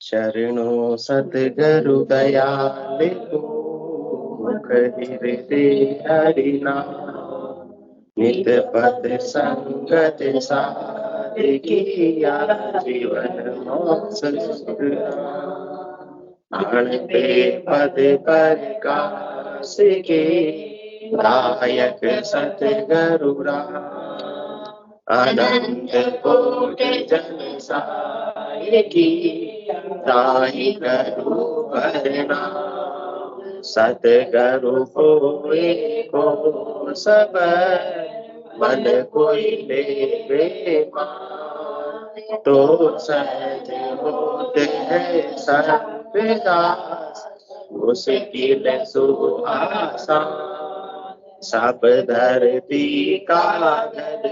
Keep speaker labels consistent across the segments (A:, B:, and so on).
A: शरणो सतगुरु दयाल को, मुख हृदय हरिना, नित पद संगत साधिकिया, जीवन मोक्ष प्राण पे पद प्रकाश के, दायक सतगुरु अनंत कोट जन साय की, ताहि करु भरना, सतगुरु कोई को सब, मन कोई लेवे मान, तो सहज होते हैं सर्वदास, मुश्किल सुआसान, सब धरती कागज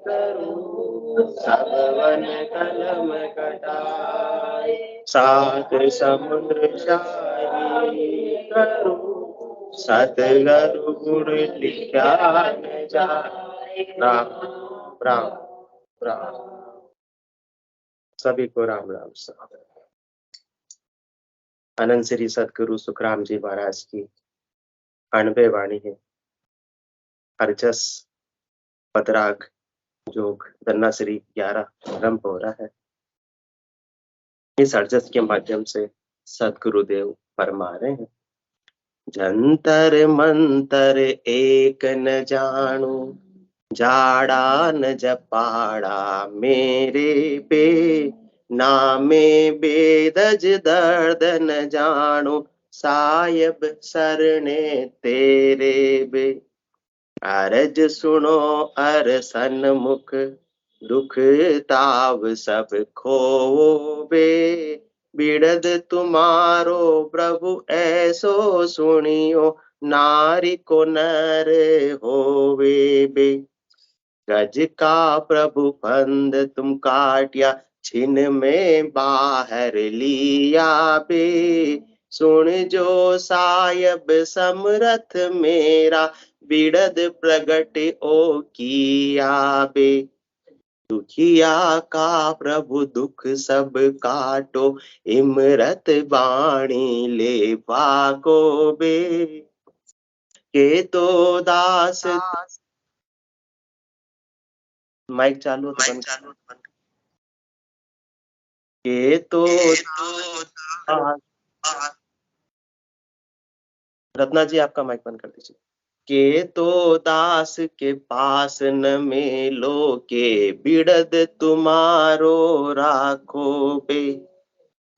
A: करूं, सब वन कलम कटाए, सात समुद्र शाही करूं, सतगुरु गुण लिखा न जाए। राम राम राम। सभी को राम राम साहब। अनंत श्री सतगुरु सुखराम जी महाराज की 98 वाणी है। हरजस पदराग जोग धन्ना श्री 11 आरंभ हो रहा है। इस हरजस के माध्यम से सतगुरुदेव फरमा रहे हैं, जंतर मंतर एक न जानू, जाड़ा न जपाड़ा मेरे पे, नामे बेदज दर्द न जानू, सायब सरने तेरे बे। अरज सुनो अर सन्मुख, दुख ताव सब खोवे, बिड़द तुम्हारो प्रभु ऐसो सुनियो, नारी को नर होवे बे। गज का प्रभु फंद तुम काटिया, छिन में बाहर लिया बे। सुन जो सायब समरथ मेरा, बिड़द प्रगट ओ किया बे। दुखिया का प्रभु दुख सब काटो, इमरत बाणी ले भागो बे। के तो दास माइक चालू तो बंद। के तो रत्ना जी आपका माइक बंद कर दीजिए। के तो दास के पास न मेलो, के बिड़द तुम्हारो राखो बे।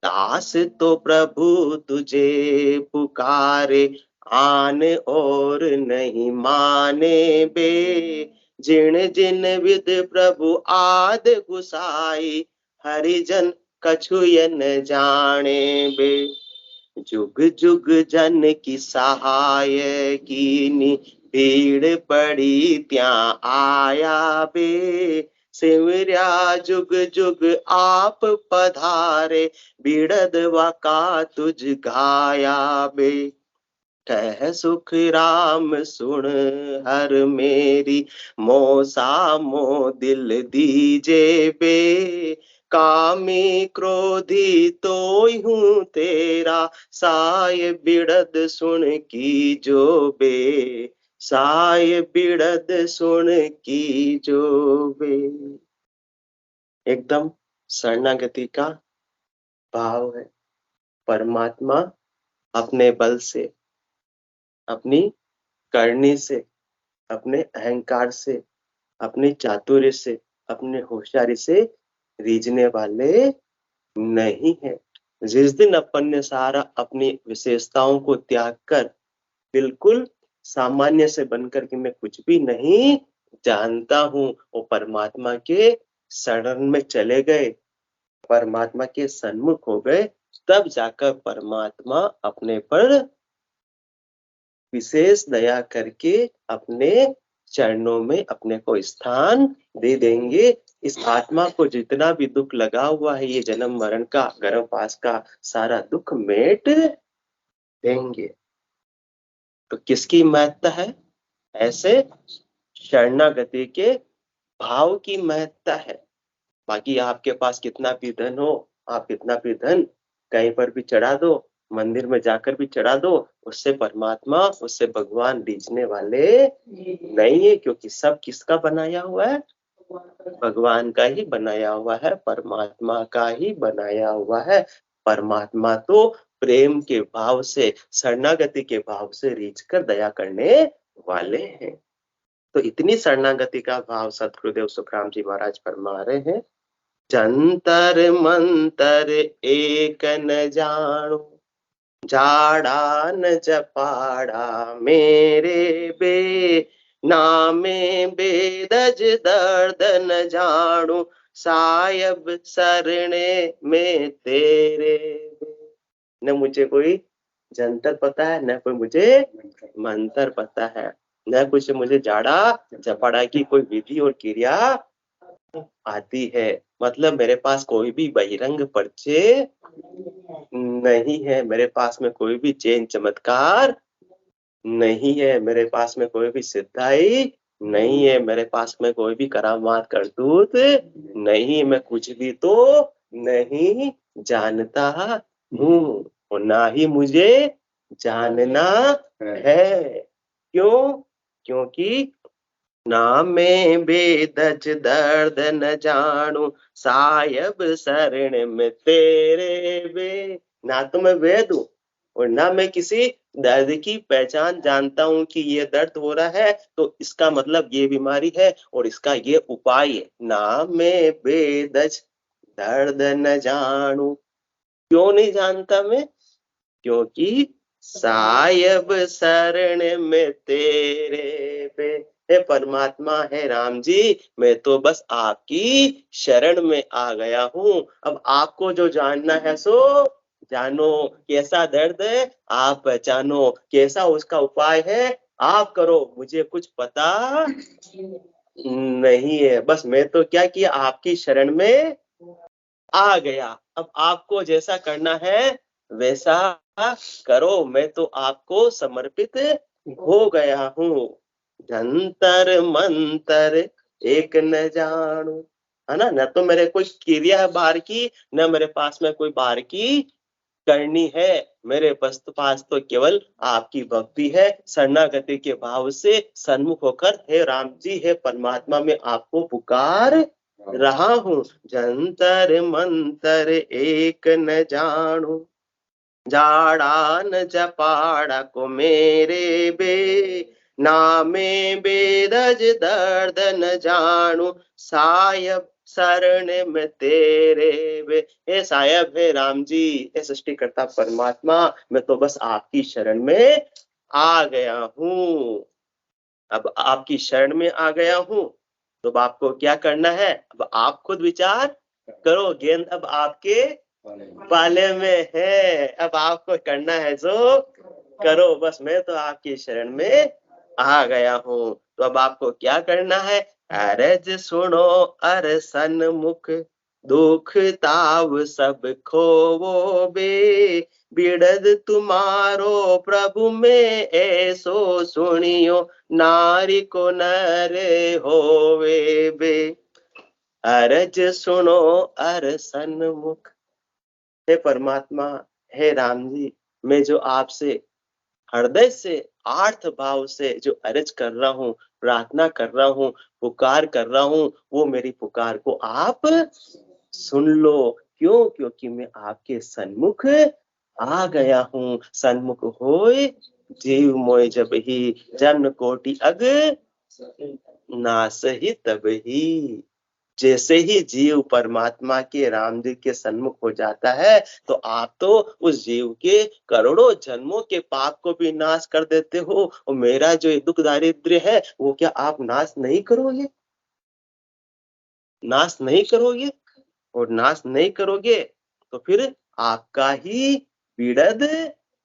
A: दास तो प्रभु तुझे पुकारे, आन और नहीं माने बे। जिन जिन विद प्रभु आद गुसाई, हरिजन कछुयन जाने बे। जुग जुग जन की सहाय कीनी, भीड़ पड़ी त्या आया बे। सिमरिया जुग जुग आप पधारे, बिड़द वका तुझ गाया बे। कह सुख राम सुन हर मेरी, मोसा मो दिल दीजे बे। कामी क्रोधी तो हूँ तेरा, साय बिड़द सुन की जो बे। साय बिड़द सुन की जो बे। एकदम शरणागति का भाव है। परमात्मा अपने बल से, अपनी करनी से, अपने अहंकार से, अपनी चातुर्य से, अपने होशियारी से रीझने वाले नहीं है। जिस दिन अपन ने सारा अपनी विशेषताओं को त्याग कर बिल्कुल सामान्य से बनकर कि मैं कुछ भी नहीं जानता हूँ, वो परमात्मा के शरण में चले गए, परमात्मा के सन्मुख हो गए, तब जाकर परमात्मा अपने पर विशेष दया करके अपने चरणों में अपने को स्थान दे देंगे। इस आत्मा को जितना भी दुख लगा हुआ है, ये जन्म मरण का, गर्भवास का सारा दुख मेट देंगे। तो किसकी महत्ता है? ऐसे शरणागति के भाव की महत्ता है। बाकी आपके पास कितना भी धन हो, आप कितना भी धन कहीं पर भी चढ़ा दो, मंदिर में जाकर भी चढ़ा दो, उससे परमात्मा, उससे भगवान रीझने वाले नहीं है, क्योंकि सब किसका बनाया हुआ है? भगवान का ही बनाया हुआ है, परमात्मा का ही बनाया हुआ है। परमात्मा तो प्रेम के भाव से, शरणागति के भाव से रीझ कर दया करने वाले हैं। तो इतनी शरणागति का भाव सद्गुरुदेव सुखराम जी महाराज फरमा रहे हैं, जंतर मंतर एक न जानो, जाड़ा न जपाड़ा मेरे बे, नामे बेदज दर्द न जाड़ू, सायब सरणे में तेरे बे। न मुझे कोई जंतर पता है, न कोई मुझे मंतर पता है, न कुछ मुझे जाड़ा जपाड़ा की कोई विधि और क्रिया आती है। मतलब मेरे पास कोई भी बहिरंग परिचय नहीं है, मेरे पास में कोई भी चेन चमत्कार नहीं है, मेरे पास में कोई भी सिद्धाई नहीं है, मेरे पास में कोई भी करामात करतूत नहीं, मैं कुछ भी तो नहीं जानता हूँ और ना ही मुझे जानना है। क्यों? क्योंकि ना मैं बेदज दर्द न जानू, सायब शरण में तेरे बे। ना तो मैं वेद हूँ और ना मैं किसी दर्द की पहचान जानता हूँ कि ये दर्द हो रहा है तो इसका मतलब ये बीमारी है और इसका ये उपाय है। ना मैं बेदज दर्द न जानू। क्यों नहीं जानता मैं? क्योंकि सायब शरण में तेरे पे। हे परमात्मा, है राम जी, मैं तो बस आपकी शरण में आ गया हूँ। अब आपको जो जानना है सो जानो, कैसा दर्द है आप पहचानो, कैसा उसका उपाय है आप करो, मुझे कुछ पता नहीं है। बस मैं तो क्या किया, आपकी शरण में आ गया। अब आपको जैसा करना है वैसा करो, मैं तो आपको समर्पित हो गया हूँ। जंतर मंतर एक न जानू, है ना? न तो मेरे कोई क्रिया है बाहर की, न मेरे पास में कोई बाहर की करनी है। मेरे पास तो केवल आपकी भक्ति है। शरणागति के भाव से सन्मुख होकर हे राम जी, हे परमात्मा, मैं आपको पुकार रहा हूँ। जंतर मंतर एक न जानू, जाड़ा न जपाड़ा को मेरे बे, नामे बेदज दर्द न जानू, सायब शरण में तेरे बे। हे सायब, हे राम जी, हे सृष्टिकर्ता परमात्मा, मैं तो बस आपकी शरण में आ गया हूँ। अब आपकी शरण में आ गया हूँ तो अब आपको क्या करना है? अब आप खुद विचार करो, गेंद अब आपके पाले में है, अब आपको करना है जो करो। बस मैं तो आपकी शरण में आ गया हूँ, तो अब आपको क्या करना है? अरज सुनो अर सन्मुख, दुख ताव सब खोवो बे, बिड़द तुम्हारो प्रभु में ऐसो सुनियो, नारी को नरे होवे बे। अरज सुनो अर सन्मुख, हे परमात्मा, हे राम जी, मैं जो आपसे हृदय से आर्थ भाव से जो अर्ज कर रहा हूँ, प्रार्थना कर रहा हूँ, पुकार कर रहा हूँ, वो मेरी पुकार को आप सुन लो। क्यों? क्योंकि मैं आपके सन्मुख आ गया हूँ। सन्मुख होए जीव मोय जब ही, जन्म कोटि अग नास ही तब ही। जैसे ही जीव परमात्मा के राम जी के सन्मुख हो जाता है तो आप तो उस जीव के करोड़ों जन्मों के पाप को भी नाश कर देते हो, और मेरा जो दुख दारिद्र्य है वो क्या आप नाश नहीं करोगे? नाश नहीं करोगे? और नाश नहीं करोगे तो फिर आपका ही बिड़द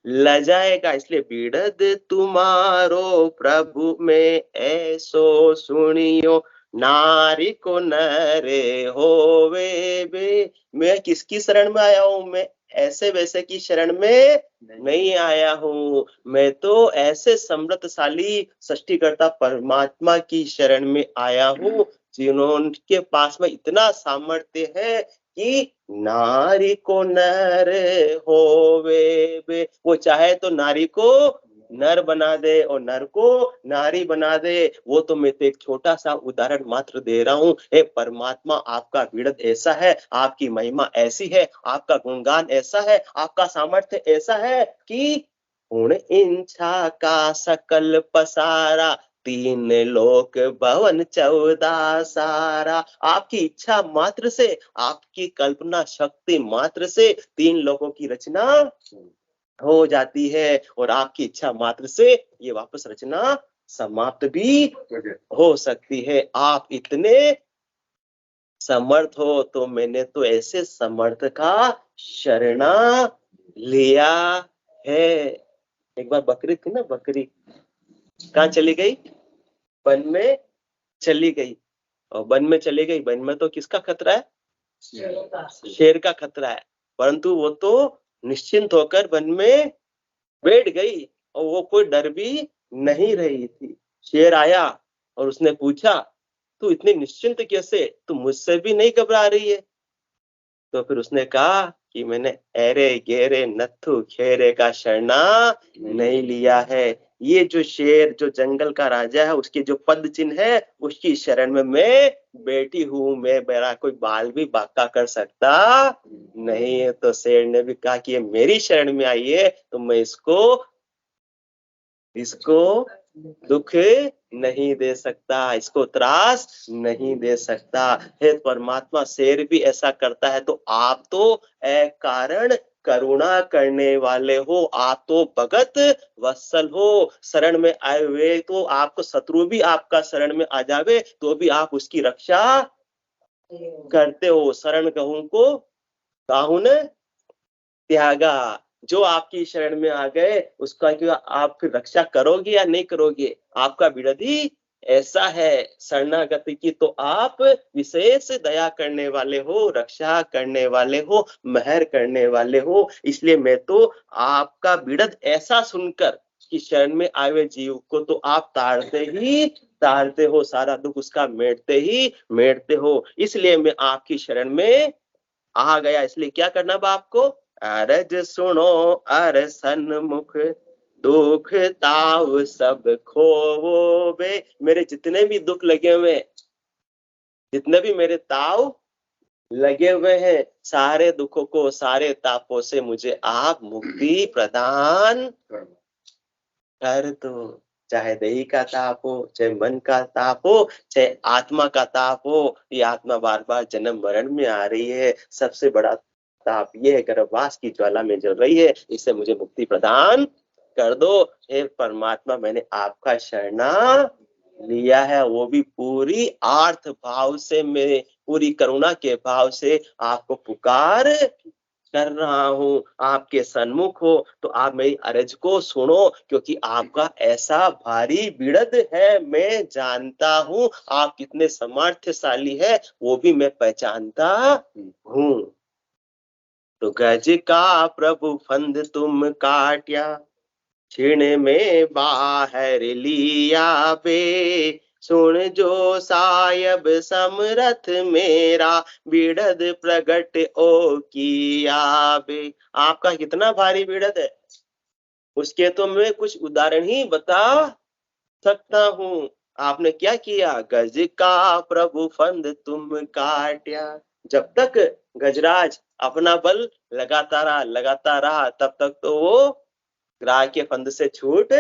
A: ल जाएगा। इसलिए बिड़द तुम्हारो प्रभु में ऐसो सुनियो, नारी को नरे होवे बे। मैं किसकी शरण में आया हूँ? मैं ऐसे वैसे की शरण में नहीं आया हूँ, मैं तो ऐसे समृद्धशाली सृष्टिकर्ता परमात्मा की शरण में आया हूँ, जिन्होंने पास में इतना सामर्थ्य है कि नारी को नर होवे बे, वो चाहे तो नारी को नर बना दे और नर को नारी बना दे। वो तो मैं तो एक छोटा सा उदाहरण मात्र दे रहा हूँ। हे परमात्मा, आपका विड़द ऐसा है, आपकी महिमा ऐसी है, आपका गुणगान ऐसा है, आपका सामर्थ्य ऐसा है कि गुण इंछा का सकल पसारा, तीन लोक भवन 14 सारा। आपकी इच्छा मात्र से, आपकी कल्पना शक्ति मात्र से 3 लोगों की रचना हो जाती है और आपकी इच्छा मात्र से ये वापस रचना समाप्त भी हो सकती है। आप इतने समर्थ हो, तो मैंने तो ऐसे समर्थ का शरणा लिया है। एक बार बकरी थी ना, बकरी कहाँ चली गई? वन में चली गई। और वन में चली गई, वन में तो किसका खतरा है? शेर का खतरा है। परंतु वो तो निश्चिंत होकर वन में बैठ गई और वो कोई डर भी नहीं रही थी। शेर आया और उसने पूछा, तू इतनी निश्चिंत कैसे? तू मुझसे भी नहीं घबरा रही है? तो फिर उसने कहा कि मैंने एरे गेरे नत्थु खेरे का शरणा नहीं लिया है। ये जो शेर, जो जंगल का राजा है, उसके जो पद चिन्ह है, उसकी शरण में मैं बैठी हूँ। मैं मेरा कोई बाल भी बांका कर सकता नहीं है। तो शेर ने भी कहा कि ये मेरी शरण में आई है, तो मैं इसको दुख नहीं दे सकता, इसको त्रास नहीं दे सकता। हे परमात्मा, शेर भी ऐसा करता है, तो आप तो अकारण करुणा करने वाले हो। आप तो भगत वत्सल हो। शरण में आए हुए तो आपको शत्रु भी आपका शरण में आ जावे तो भी आप उसकी रक्षा करते हो। शरण कहूं को काहुन त्यागा। जो आपकी शरण में आ गए उसका क्या आप फिर रक्षा करोगे या नहीं करोगे? आपका विरोधी ऐसा है। शरणागति की तो आप विशेष दया करने वाले हो, रक्षा करने वाले हो, मेहर करने वाले हो। इसलिए मैं तो आपका विरद ऐसा सुनकर कि शरण में आए हुए जीव को तो आप तारते हो, सारा दुख उसका मेटते हो। इसलिए मैं आपकी शरण में आ गया। इसलिए क्या करना बा आपको? अरज सुनो अर सन्मुख, दुख ताव सब खोवो बे। मेरे जितने भी दुख लगे हुए, जितने भी मेरे ताव लगे हुए हैं, सारे दुखों को, सारे तापों से मुझे आप मुक्ति प्रदान कर दो। चाहे देही का ताप हो, चाहे मन का ताप हो, चाहे आत्मा का ताप हो। ये आत्मा बार बार जन्म मरण में आ रही है। सबसे बड़ा ताप ये है, गर्भवास की ज्वाला में जल रही है। इससे मुझे मुक्ति प्रदान कर दो। हे परमात्मा, मैंने आपका शरणा लिया है, वो भी पूरी आर्थ भाव से, मेरे पूरी करुणा के भाव से आपको पुकार कर रहा हूँ। आपके सन्मुख हो तो आप मेरी अरज को सुनो, क्योंकि आपका ऐसा भारी बिड़द है। मैं जानता हूँ आप कितने सामर्थ्यशाली है, वो भी मैं पहचानता हूँ। तो गज का प्रभु फंद तुम काट्या, क्षण में बाहर लिया बे। सुन जो सायब समरथ मेरा, बिड़द प्रगट ओ किया बे। आपका कितना भारी बिड़द है, उसके तो मैं कुछ उदाहरण ही बता सकता हूँ। आपने क्या किया? गज का प्रभु फंद तुम काट्या। जब तक गजराज अपना बल लगाता रहा तब तक तो वो ग्राह के फंद से छूट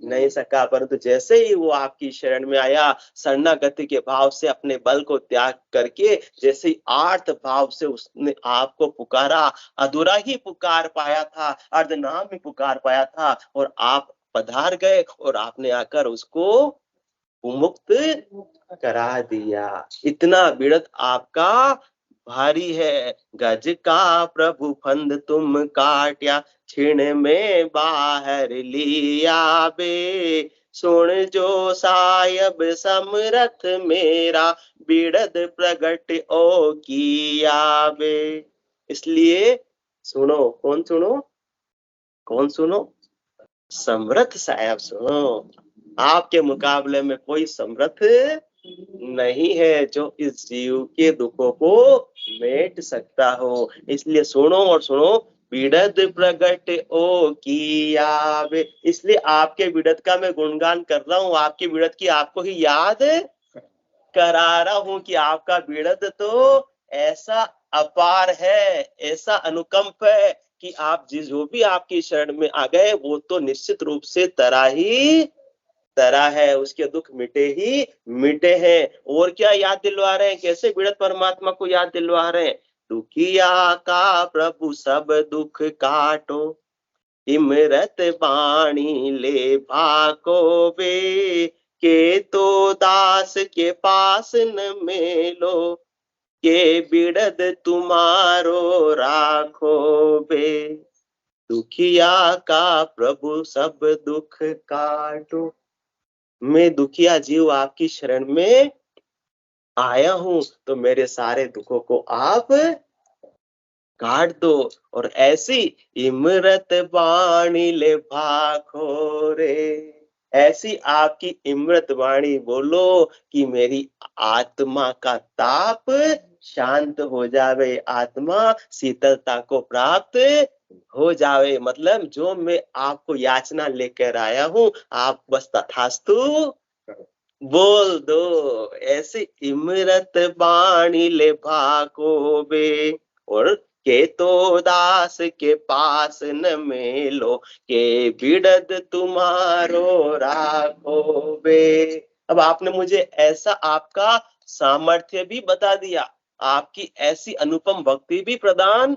A: नहीं सका। परंतु जैसे ही वो आपकी शरण में आया, शरणागति के भाव से अपने बल को त्याग करके, जैसे ही आर्त भाव से उसने आपको पुकारा, अधूरा ही पुकार पाया था, अर्धनाम ही पुकार पाया था, और आप पधार गए और आपने आकर उसको मुक्त करा दिया। इतना बिड़त आपका भारी है। गज का प्रभु फंद तुम काट्या, क्षण में बाहर लिया बे। सुन जो सायब समरथ मेरा, बिड़द प्रगट ओ किया बे। इसलिए सुनो, कौन सुनो? समर्थ साहब सुनो। आपके मुकाबले में कोई समर्थ नहीं है जो इस जीव के दुखों को मेट सकता हो। इसलिए सुनो और सुनो, बिड़द प्रगट ओ किया वे। इसलिए आपके बिड़द का मैं गुणगान कर रहा हूँ, आपकी बिड़द की आपको ही याद करा रहा हूँ कि आपका बिड़द तो ऐसा अपार है, ऐसा अनुकंप है कि आप जो भी आपकी शरण में आ गए वो तो निश्चित रूप से तरा है, उसके दुख मिटे ही मिटे हैं। और क्या याद दिलवा रहे हैं, कैसे बिड़त परमात्मा को याद दिलवा रहे हैं? दुखिया का प्रभु सब दुख काटो, इमरत बाणी ले भाको बे, के तो दास के पास न मेलो, के बिड़द तुम्हारो राखो बे। दुखिया का प्रभु सब दुख काटो। मैं दुखिया जीव आपकी शरण में आया हूं, तो मेरे सारे दुखों को आप काट दो। और ऐसी इमरत बाणी ले भाखो रे, ऐसी आपकी इमरत वाणी बोलो कि मेरी आत्मा का ताप शांत हो जावे, आत्मा शीतलता को प्राप्त हो जावे। मतलब जो मैं आपको याचना लेकर आया हूं, आप बस तथास्तु बोल दो। ऐसी इमरत बाणी ले भाको बे, और के तो दास के पास न मेलो, के बिड़द तुम्हारो राखो बे। अब आपने मुझे ऐसा आपका सामर्थ्य भी बता दिया, आपकी ऐसी अनुपम भक्ति भी प्रदान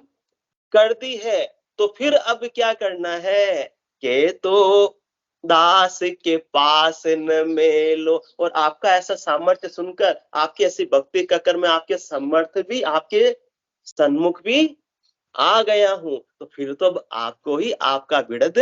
A: कर दी है, तो फिर अब क्या करना है? के तो दास के पास न मेलो। और आपका ऐसा सामर्थ्य सुनकर, आपकी ऐसी भक्ति का कर मैं आपके सामर्थ्य भी, आपके सन्मुख भी आ गया हूं, तो फिर तो अब आपको ही आपका बिड़द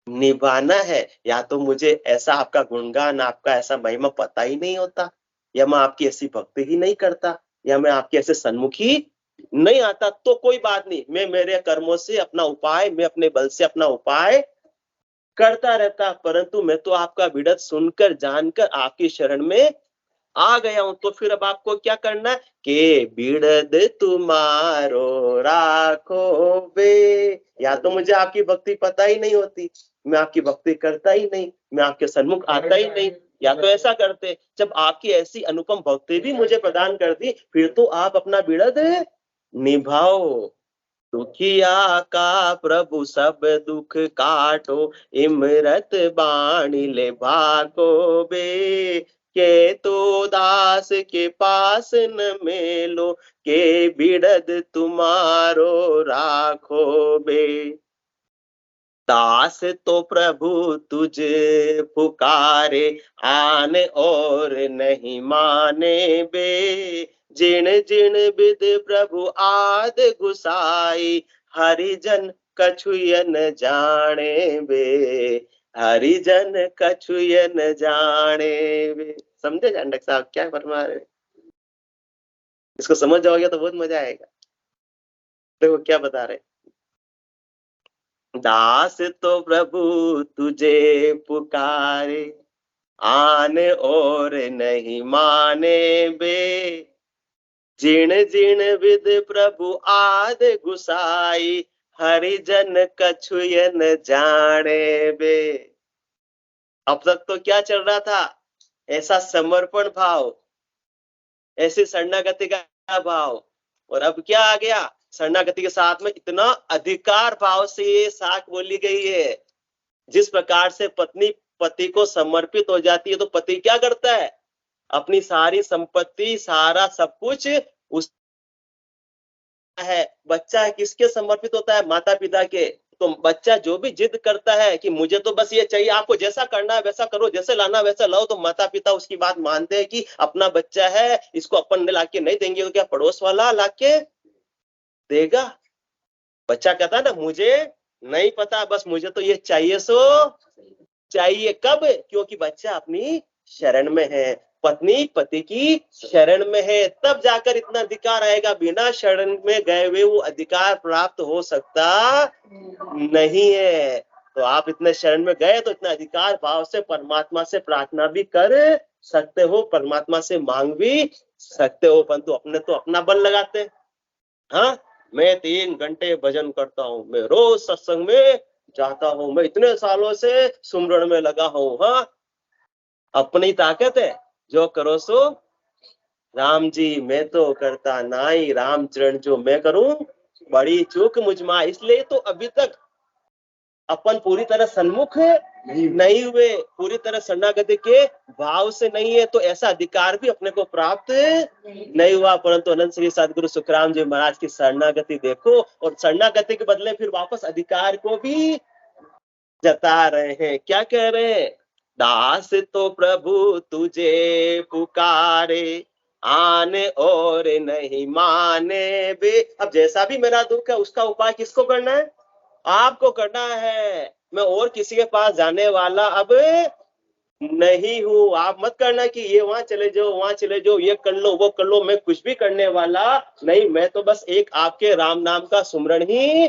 A: निभाना है। या तो मुझे ऐसा आपका गुणगान, आपका ऐसा महिमा पता ही नहीं होता, या मैं आपकी ऐसी भक्ति ही नहीं करता, या मैं आपके ऐसे सन्मुख ही नहीं आता, तो कोई बात नहीं, मैं मेरे कर्मों से अपना उपाय, मैं अपने बल से अपना उपाय करता रहता। परंतु मैं तो आपका बिड़द सुनकर जानकर आपकी शरण में आ गया हूं, तो फिर अब आपको क्या करना है? के बिड़द तुम्हारो राखो बे। या तो मुझे आपकी भक्ति पता ही नहीं होती, मैं आपकी भक्ति करता ही नहीं, मैं आपके सन्मुख आता ही नहीं। या तो ऐसा करते, जब आपकी ऐसी अनुपम भक्ति भी मुझे प्रदान कर दी, फिर तो आप अपना बिड़द निभाओ। दुखिया का प्रभु सब दुख काटो, इमरत बाणी ले भाको बे, के तो दास के पास न मेलो, के बिड़द तुम्हारो राखो बे। दास तो प्रभु तुझे पुकारे, आन और नहीं माने बे, जिन जिन विद प्रभु आद गुसाई, हरिजन कछुयन जाने बे, हरिजन कछुयन जाने बे। समझे जांडक साहब क्या फरमा रहे? इसको समझ जाओगे तो बहुत मजा आएगा। देखो क्या बता रहे, दास तो प्रभु तुझे पुकारे, आन और नहीं माने बे, जिण जिण विद प्रभु आद गुसाई, हरिजन कछुयन जाने बे। अब तक तो क्या चल रहा था? ऐसा समर्पण भाव, ऐसी शरणागति का भाव। और अब क्या आ गया? शरणागति के साथ में इतना अधिकार भाव से ये साख बोली गई है। जिस प्रकार से पत्नी पति को समर्पित हो जाती है, तो पति क्या करता है? अपनी सारी संपत्ति, सारा सब कुछ उस है। बच्चा किसके समर्पित होता है? माता पिता के। तो बच्चा जो भी जिद करता है कि मुझे तो बस ये चाहिए, आपको जैसा करना है वैसा करो, जैसे लाना वैसा लाओ, तो माता पिता उसकी बात मानते हैं कि अपना बच्चा है, इसको अपन लाके नहीं देंगे तो क्या पड़ोस वाला लाके देगा? बच्चा कहता है ना, मुझे नहीं पता, बस मुझे तो ये चाहिए सो चाहिए। कब? क्योंकि बच्चा अपनी शरण में है, पत्नी पति की शरण में है, तब जाकर इतना अधिकार आएगा। बिना शरण में गए हुए वो अधिकार प्राप्त हो सकता नहीं है। तो आप इतने शरण में गए तो इतना अधिकार भाव से परमात्मा से प्रार्थना भी कर सकते हो, परमात्मा से मांग भी सकते हो, परंतु अपने तो अपना बल लगाते हैं। हाँ, मैं 3 घंटे भजन करता हूँ, मैं रोज सत्संग में जाता हूँ, मैं इतने सालों से सुमरन में लगा हूँ। हाँ, अपनी ताकत है, जो करो सो राम जी, मैं तो करता नाई, राम चरण जो मैं करूं बड़ी चूक मुझमा। इसलिए तो अभी तक अपन पूरी तरह सन्मुख नहीं हुए, पूरी तरह शरणागति के भाव से नहीं है, तो ऐसा अधिकार भी अपने को प्राप्त नहीं हुआ। परंतु अनंत श्री सदगुरु सुखराम जी महाराज की शरणागति देखो, और शरणागति के बदले फिर वापस अधिकार को भी जता रहे हैं। क्या कह रहे हैं? दास तो प्रभु तुझे पुकारे, आने और नहीं माने बे। अब जैसा भी मेरा दुख है, उसका उपाय किसको करना है? आपको करना है। मैं और किसी के पास जाने वाला अब नहीं हूँ। आप मत करना कि ये वहां चले जाओ, वहां चले जाओ, ये कर लो, वो कर लो। मैं कुछ भी करने वाला नहीं, मैं तो बस एक आपके राम नाम का सुमरण ही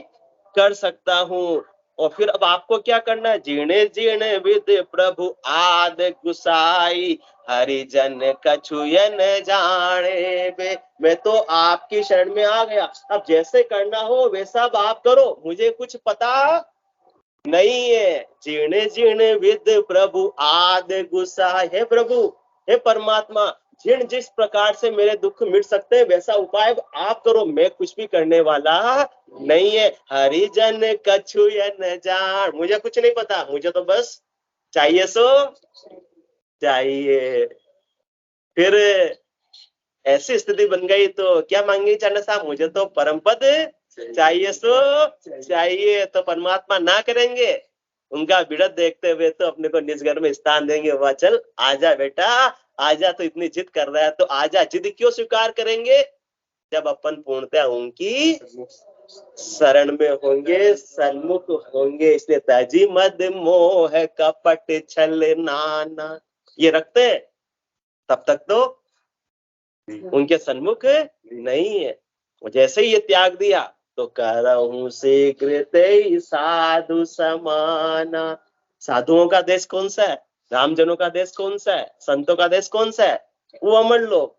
A: कर सकता हूँ। और फिर अब आपको क्या करना है? जीणे जीणे विद प्रभु आद गुसाई, हरिजन कछुयन जाने बे। मैं तो आपकी शरण में आ गया, अब जैसे करना हो वैसा अब आप करो, मुझे कुछ पता नहीं है। जीणे जीणे विद प्रभु आद गुस्सा। हे प्रभु, हे परमात्मा, जिन जिस प्रकार से मेरे दुख मिट सकते हैं वैसा उपाय आप करो, मैं कुछ भी करने वाला नहीं है। हरिजन कछुयन जान, मुझे कुछ नहीं पता, मुझे तो बस चाहिए सो चाहिए। फिर ऐसी स्थिति बन गई तो क्या मांगे चांद साहब? मुझे तो परम पद चाहिए सो चाहिए। तो परमात्मा ना करेंगे? उनका बिड़त देखते हुए तो अपने को निज घर में स्थान देंगे। वाह, चल आजा बेटा, आजा, तो इतनी जिद कर रहा है तो आजा। जिद क्यों स्वीकार करेंगे? जब अपन पूर्णतः उनकी शरण में होंगे, सन्मुख होंगे। इसलिए तजी मद मोह कपट छल नाना, ये रखते हैं, तब तक तो उनके सन्मुख नहीं है। जैसे ही ये त्याग दिया तो करहूं शीघ्र ते साधु समाना। साधुओं का देश कौन सा है? रामजनों का देश कौन सा है? संतों का देश कौन सा है? वो अमर लोक।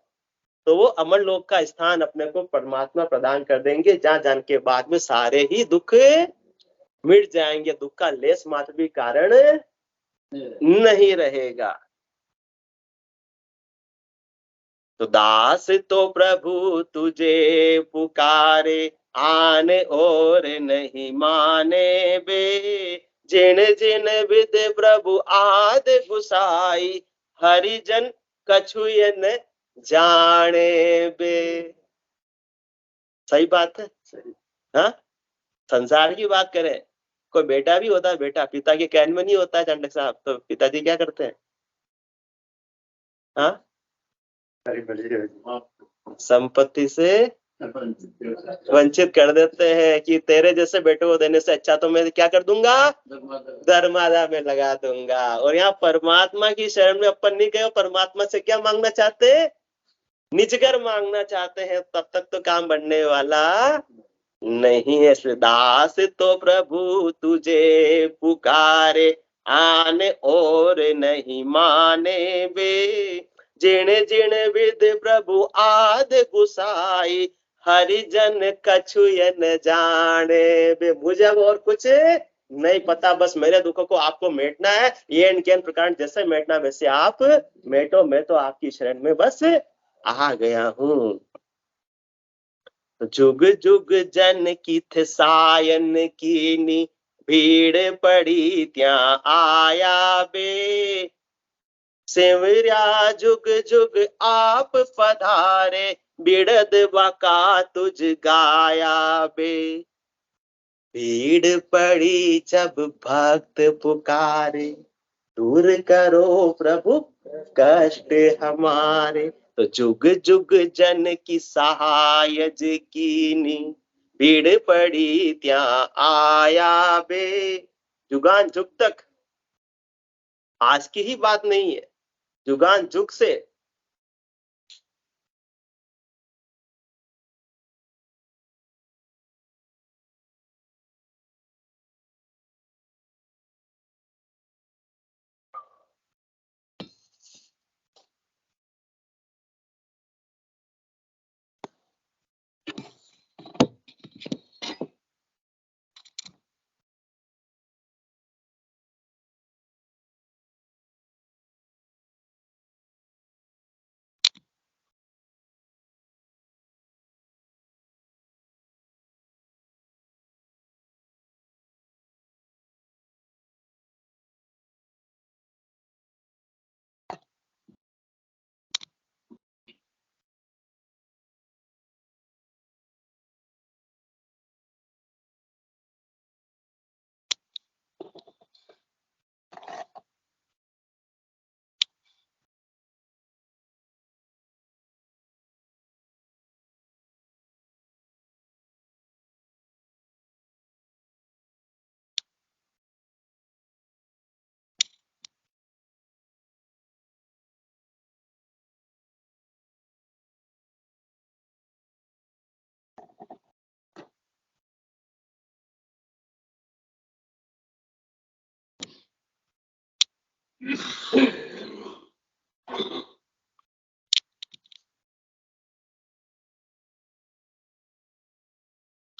A: तो वो अमर लोक का स्थान अपने को परमात्मा प्रदान कर देंगे, जहां जान के बाद में सारे ही दुख मिट जाएंगे, दुख का लेस मात्र भी कारण नहीं रहेगा। तो दास तो प्रभु तुझे पुकारे, आने और नहीं माने बे। जिन जिन विद प्रभु आद गुसाई, हरिजन कछुयन जाने बे। सही बात है। हाँ, संसार की बात करें, कोई बेटा भी होता है, बेटा पिता के कहने में नहीं होता है चांडक साहब, तो पिताजी क्या करते हैं? हाँ, संपत्ति से वंचित कर देते हैं कि तेरे जैसे बेटे को देने से अच्छा तो मैं क्या कर दूंगा? धर्मादा में लगा दूंगा। और यहाँ परमात्मा की शरण में अपन नहीं गए, परमात्मा से क्या मांगना चाहते हैं? निजगर मांगना चाहते हैं, तब तक तो काम बनने वाला नहीं है। इसलिए दास तो प्रभु तुझे पुकारे, आने और नहीं माने बे। जिण जिण विद प्रभु आद गुसाई, हरिजन कछुयन जाने बे। मुझे अब और कुछ नहीं पता, बस मेरे दुखों को आपको मेटना है। ये इनके प्रकार जैसे मेटना वैसे आप मेटो, मैं तो आपकी शरण में बस आ गया हूँ। जुग जुग जन की थे सायन कीनी, भीड़ पड़ी त्या आया बे। सेवरिया जुग जुग आप पधारे, बिड़द बका तुझ गाया बे। भीड़ पड़ी जब भक्त पुकारे, दूर करो प्रभु कष्ट हमारे। तो जुग जुग जन की सहाय कीनी, भीड़ पड़ी त्या आया बे। जुगान जुग तक, आज की ही बात नहीं है, जुगान जुग से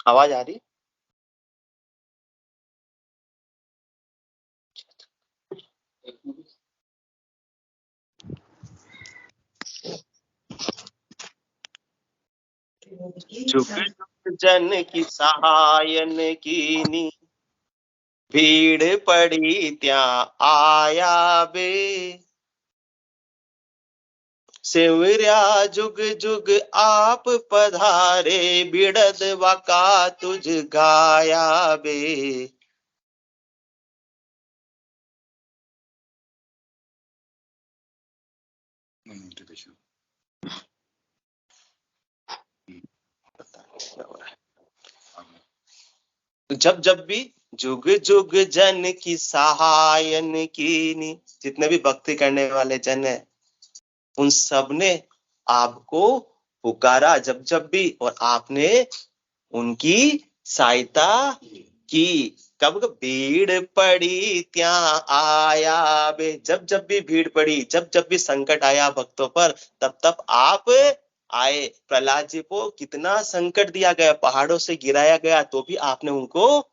A: आवाज आ रही? जुग जुग जन की सहायन कीनी, भीड़ पड़ी त्या आया बे। सेवरिया जुग जुग आप पधारे, बिड़द वका तुझ गाया बे। जब जब भी जुग जुग जन की सहायन कीनी, जितने भी भक्ति करने वाले जन है उन सब ने आपको पुकारा जब जब भी, और आपने उनकी सहायता की। कब भीड़ पड़ी त्या आया बे, जब जब भी भीड़ पड़ी, जब जब भी संकट आया भक्तों पर, तब तब आप आए। प्रहलाद जी को कितना संकट दिया गया, पहाड़ों से गिराया गया तो भी आपने उनको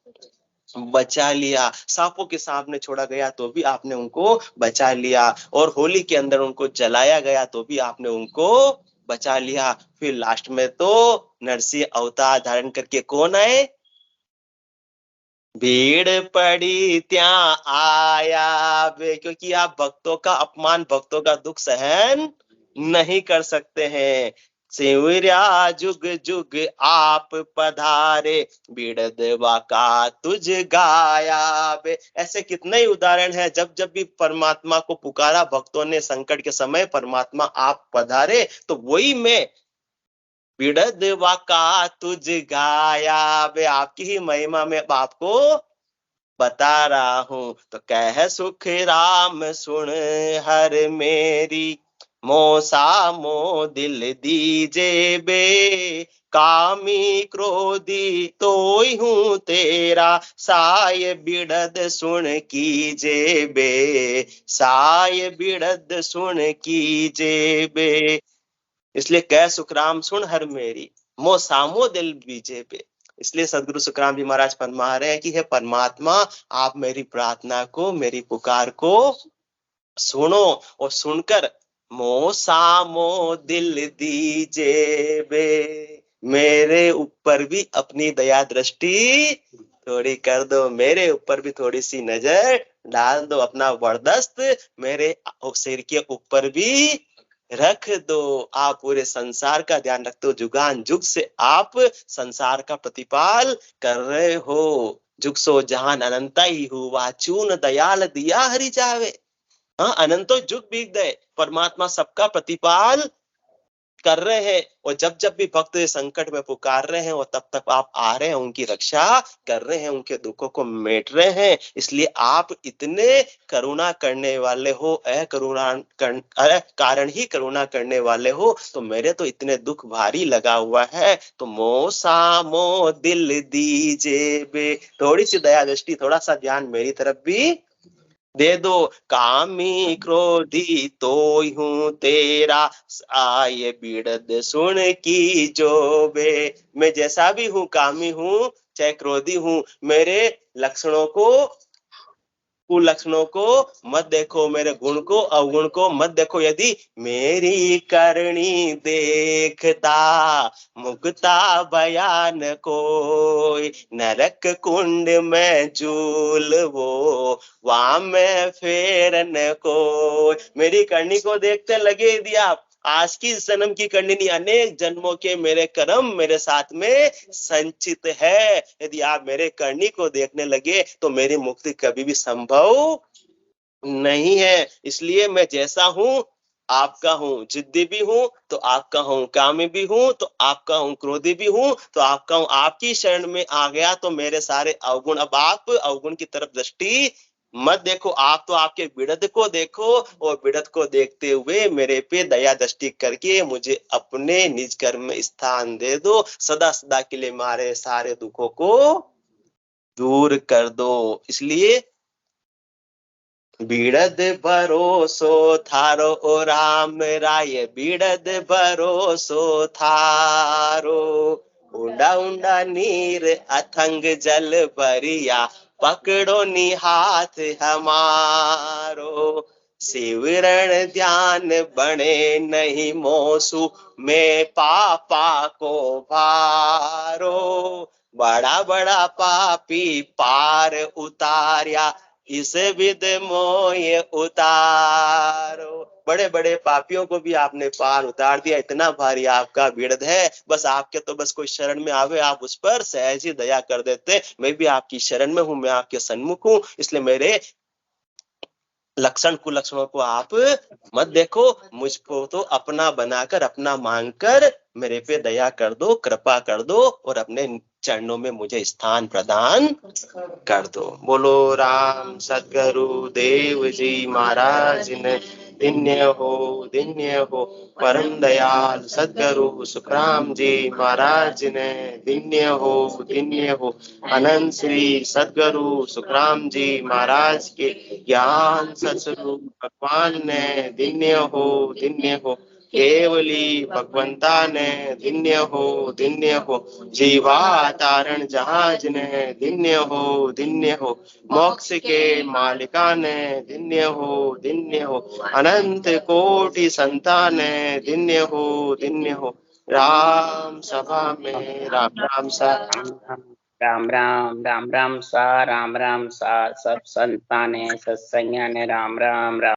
A: बचा लिया, सांपों के सामने छोड़ा गया तो भी आपने उनको बचा लिया, और होली के अंदर उनको जलाया गया तो भी आपने उनको बचा लिया। फिर लास्ट में तो नरसिंह अवतार धारण करके कौन आए? भीड़ पड़ी त्या आया बे, क्योंकि आप भक्तों का अपमान, भक्तों का दुख सहन नहीं कर सकते हैं। सेवरिया जुग जुग आप पधारे, बिड़दवा का तुझ गाया बे। ऐसे कितने ही उदाहरण है, जब जब भी परमात्मा को पुकारा भक्तों ने संकट के समय, परमात्मा आप पधारे, तो वही मैं बिड़दवा का तुझ गाया बे, आपकी ही महिमा में आपको बता रहा हूं। तो कह सुख राम सुन हर मेरी, मोसा मो दिल दीजे बे। कामी क्रोधी तो हूं तेरा, साय बिड़द सुन कीजे बे। साय बिड़द सुन कीजे बे। इसलिए कह सुखराम सुन हर मेरी, मो सामो दिल बीजे पे। इसलिए सदगुरु सुखराम जी महाराज फरमा रहे हैं कि हे परमात्मा, आप मेरी प्रार्थना को, मेरी पुकार को सुनो, और सुनकर मो सामो दिल दीजे बे, मेरे ऊपर भी अपनी दया दृष्टि थोड़ी कर दो, मेरे ऊपर भी थोड़ी सी नजर डाल दो, अपना वरदस्त मेरे सिर के ऊपर भी रख दो। आप पूरे संसार का ध्यान रखते हो, जुगान जुग से आप संसार का प्रतिपाल कर रहे हो। जुग सो जहान अनंता ही हुआ, चून दयाल दिया हरि जावे। हाँ, अनंतो जुग बीत गए, परमात्मा सबका प्रतिपाल कर रहे हैं, और जब जब भी भक्त संकट में पुकार रहे हैं, और तब तक आप आ रहे हैं, उनकी रक्षा कर रहे हैं, उनके दुखों को मेट रहे हैं। इसलिए आप इतने करुणा करने वाले हो, कारण ही करुणा करने वाले हो, तो मेरे तो इतने दुख भारी लगा हुआ है, तो मोसा मो दिल दीजे बे, थोड़ी सी दया दृष्टि, थोड़ा सा ध्यान मेरी तरफ भी दे दो। कामी क्रोधी तो हूं तेरा, आये बिड़द सुन की जो बे। मैं जैसा भी हूँ, कामी हूँ चाहे क्रोधी हूँ, मेरे लक्षणों को, कुलक्षणों को मत देखो, मेरे गुण को, अवगुण को मत देखो। यदि मेरी करनी देखता, मुक्ता बयान कोई, नरक कुंड में झूल वो, वहां में फेर न कोई। मेरी करनी को देखते लगे यदि आप, आज की जन्म की करनी नहीं, अनेक जन्मों के मेरे कर्म मेरे साथ में संचित है। यदि आप मेरे करनी को देखने लगे तो मेरी मुक्ति कभी भी संभव नहीं है। इसलिए मैं जैसा हूं आपका हूं, जिद्दी भी हूं तो आपका हूं, कामी भी हूं तो आपका हूं, क्रोधी भी हूं तो आपका हूं। आपकी शरण में आ गया तो मेरे सारे अवगुण, अब आप अवगुण की तरफ दृष्टि मत देखो, आप तो आपके बिड़द को देखो, और बिड़द को देखते हुए मेरे पे दया दृष्टि करके मुझे अपने निज घर में स्थान दे दो, सदा सदा के लिए मारे सारे दुखों को दूर कर दो। इसलिए बीड़द भरोसो थारो ओ राम राय, बीड़द भरोसो थारो। ऊंडा ऊंडा नीर अथंग जल भरिया, पकड़ो नी हाथ हमारो। सिवरण ध्यान बने नहीं मोसू, मैं पापा को भारो। बड़ा बड़ा पापी पार उतार्या, इस विद मोय उतारो। बड़े बड़े पापियों को भी आपने पार उतार दिया, इतना भारी आपका बिरद है। बस आपके तो बस कोई शरण में आवे, आप उस पर सहज ही दया कर देते। मैं भी आपकी शरण में हूं, मैं आपके सन्मुख हूं, इसलिए मेरे लक्षण कुलक्षणों को आप मत देखो, मुझको तो अपना बनाकर, अपना मांगकर मेरे पे दया कर दो, कृपा कर दो और अपने चरणों में मुझे स्थान प्रदान कर दो। बोलो राम सद्गुरु देव जी महाराज ने धन्य हो परम दयाल सद्गुरु सुखराम जी महाराज ने धन्य हो अनंत श्री सद्गुरु सुखराम जी महाराज के ज्ञान सत्स्वरूप भगवान ने धन्य हो केवली भगवंता ने धन्य हो जीवा तारण जहाज ने धन्य हो मोक्ष के मालिका ने धन्य हो अनंत कोटि संतान ने धन्य हो राम सभा में राम राम सा
B: राम राम सा सब संताने सत्संग ने राम राम राम।